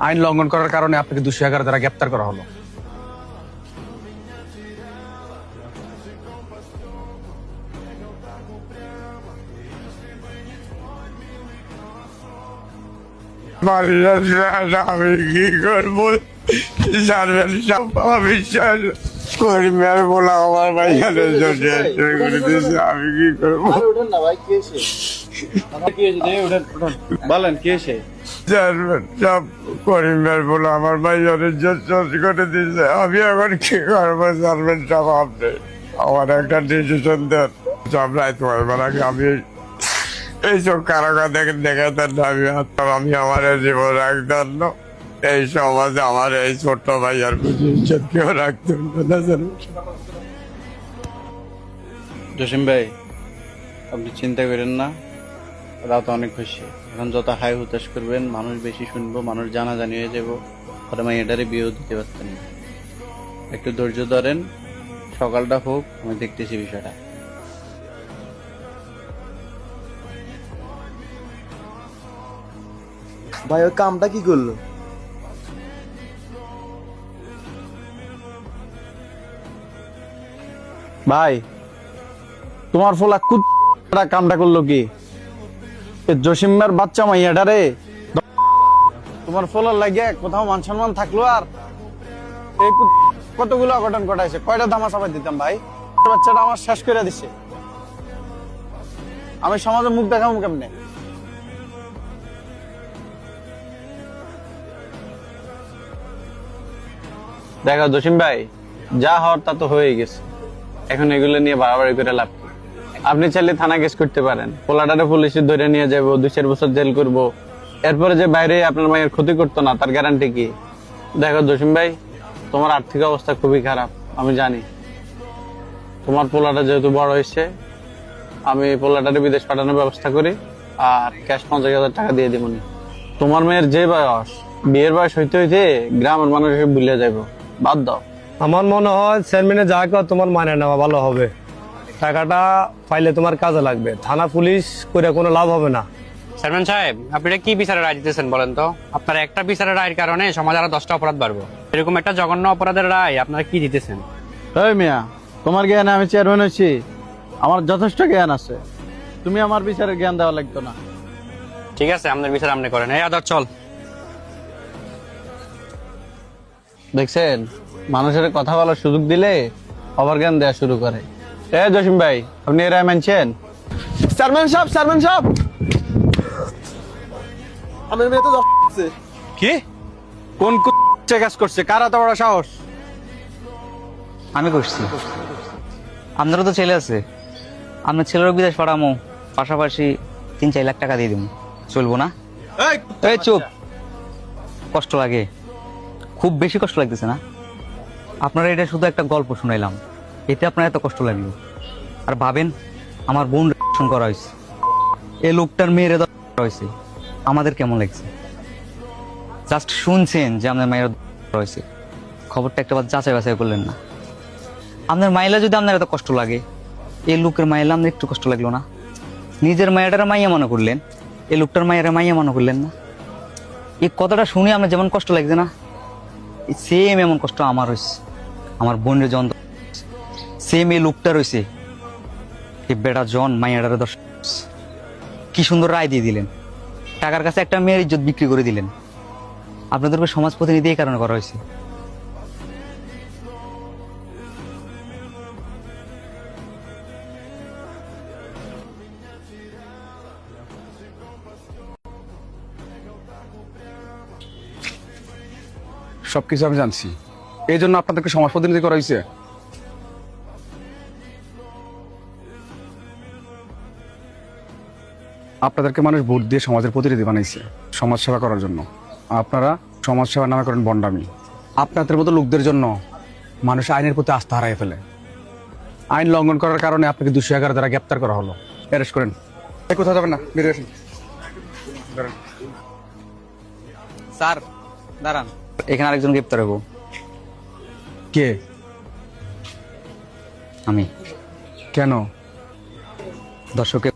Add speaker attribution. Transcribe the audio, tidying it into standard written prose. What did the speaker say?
Speaker 1: আইন লঙ্ঘন করার কারণে আপনাকে 211 দ্বারা গ্রেপ্তার করা হলো।
Speaker 2: আমি কি করবো? আমি করিমের বলা আমার ভাইয়ারে করে দিয়েছে, আমি কি করবো?
Speaker 3: বলেন কি হয়েছে?
Speaker 2: সব করিমের বলা আমার ভাইয়ারে করে দিয়েছে, আমি এখন কি করবো? চেয়ারম্যান সাহেব আপনি আমার একটা ডিসিশন দেন। সব রায় তোমার আগে আমি এইসব কারাগার দেখাতেন না, আমি আমার জীবন রাখতেন না। এই সমাজে আমার এই ছোট্ট ভাইয়ার প্রতি ইজ্জত কেউ রাখতেন না।
Speaker 3: জসিম ভাই, আপনি চিন্তা করেন না, রাত অনেক খুশি। এখন যত হাই হুতাশ করবেন, মানুষ বেশি শুনবো, মানুষ জানাজানি হয়ে যাবো, পরে এটারে বিয়েও দিতে পারতেন না। একটু ধৈর্য ধরেন, সকালটা হোক, আমি দেখতেছি বিষয়টা।
Speaker 4: ভাই ওই কামটা কি করলো?
Speaker 3: ভাই, তোমার ফোলা কুত্তা কামটা করলো কি? জসিমের বাচ্চা মাইয়াটা রে, তোমার ফোলার লাগে কোথাও মান সম্মান থাকলো? আর এই কতগুলো অঘটন ঘটাইছে, কয়টা ধামা চাপাই দিতাম ভাই। বাচ্চাটা আমার শেষ করে দিছে, আমি সমাজে মুখ দেখাবো কেমনে? দেখো জসিম ভাই, যা হওয়ার তা তো হয়ে গেছে, এখন এগুলো নিয়ে বাড়াবাড়ি করে লাভ কি? আপনি চাইলে থানা কেস করতে পারেন, পোলাটারে পুলিশে ধরে নিয়ে যাবো, 2-4 বছর জেল করবো, এরপরে যে বাইরে আপনার মায়ের ক্ষতি করতো না তার গ্যারান্টি কি? দেখো জসিম ভাই, তোমার আর্থিক অবস্থা খুবই খারাপ, আমি জানি। তোমার পোলাটা যেহেতু বড় হয়েছে, আমি পোলাটারে বিদেশ পাঠানোর ব্যবস্থা করি, আর ক্যাশ 50,000 টাকা দিয়ে দিব। তোমার মেয়ের যে বয়স, বিয়ের বয়স হইতে হইতে গ্রামের মানুষ ভুলে যাবো, বাদ দাও।
Speaker 5: আমার মনে হয় চেয়ারম্যানের যা কর তোমার মানে নেওয়া ভালো হবে। টাকাটা পাইলে তোমার কাজে লাগবে, থানা পুলিশ করে কোনো লাভ হবে না।
Speaker 6: চেয়ারম্যান সাহেব, আপনি এটা কি বিচারের রায় দিতেছেন বলেন তো? আপনার একটা বিচারের রায়ের কারণে সমাজে আরো 10টা অপরাধ বাড়বো, এরকম একটা জঘন্য অপরাধের রায় আপনারা কি দিতেছেন?
Speaker 3: এই মিয়া, তোমার জ্ঞানে আমি চেয়ারম্যান হয়েছি, আমার যথেষ্ট জ্ঞান আছে, তুমি আমার বিচারের জ্ঞান দেওয়া লাগতো না।
Speaker 6: ঠিক আছে, আপনার বিচার আপনি করেন। এই আদর চল।
Speaker 3: দেখছেন, মানুষের কথা বলার সুযোগ দিলে অবার জ্ঞান দেওয়া শুরু করে। এ জসিম ভাই, আপনি এরা মানছেন?
Speaker 4: চেয়ারম্যান সাহেব, আমার মেয়ে তো যাচ্ছে।
Speaker 3: কি? কোন কাজ করছে? কারা তো বড় সাহস?
Speaker 7: আমি করছি। আপনারও তো ছেলে আছে, আপনার ছেলেরও বিদেশ পাঠামো, পাশাপাশি 3-4 লাখ টাকা দিয়ে দিব, চলবো না? এই চুপ, কষ্ট লাগে, খুব বেশি কষ্ট লাগতেছে না? আপনারা এটা শুধু একটা গল্প শুনাইলাম, এতে আপনার এত কষ্ট লাগলো? আর ভাবেন, আমার বোন করা হয়েছে, এই লোকটার মেয়ের হয়েছে, আমাদের কেমন লাগছে? জাস্ট শুনছেন যে আপনার মায়ের হয়েছে, খবরটা একটা বার যাচাই বাছাই করলেন না? আপনার মাইলা যদি আপনার এত কষ্ট লাগে, এই লোকের মাইলা আপনার একটু কষ্ট লাগলো না? নিজের মায়ের মাইয়া মনে করলেন, এই লোকটার মায়ের মাইয়া মনে করলেন না? এই কথাটা শুনে আমার যেমন কষ্ট লাগছে না, সেম এমন কষ্ট আমার হয়েছে, আমার বোনের জন সেম এই লোকটা রয়েছে, এই বেটা জন মাইয়াটারে কি সুন্দর রায় দিয়ে দিলেন, টাকার কাছে একটা মেয়ের ইজ্জত বিক্রি করে দিলেন। আপনাদেরকে সমাজ প্রতিনিধি এই কারণে করা হয়েছে।
Speaker 1: সবকিছু আমি জানছি, এই জন্য আপনাদেরকে সমাজ প্রতিনিধি করা হয়েছে। আপনাদেরকে মানুষ ভোট দিয়ে সমাজের প্রতিনিধি বানাইছে সমাজ সেবা করার জন্য। আপনারা সমাজ সেবা নামে করেন বন্ডামি। আপনাদের মতো লোকদের জন্য মানুষ আইনের প্রতি আস্থা হারাই ফেলে। আইন লঙ্ঘন করার কারণে আপনাকে 211 দ্বারা গ্রেপ্তার করা হলো। অ্যারেস্ট করেন। কোথাও যাবেন না, বেরিয়ে আসুন।
Speaker 7: স্যার দাঁড়ান, এখানে আরেকজন গ্রেপ্তার হবো।
Speaker 1: কে?
Speaker 7: আমি।
Speaker 1: কেন?
Speaker 7: দর্শকের